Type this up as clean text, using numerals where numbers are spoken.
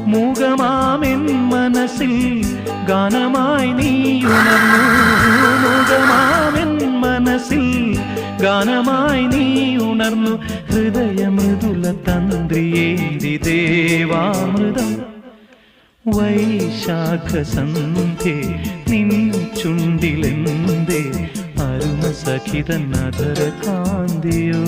മൂകമാമെൻ മനസ്സിൽ ഗാനമായി നീ ഉണർന്നു. മൂകമാമെൻ മനസ്സിൽ ഗാനമായി നീ ഉണർന്നു. ഹൃദയമൃദുല തന്ത്രിയേന്തി ദേവാമൃതം വൈശാഖ സന്ധ്യേ നിൻ ചുണ്ടിലെന്തേ അരുണ സഖിതൻ അധര കാന്തിയോ.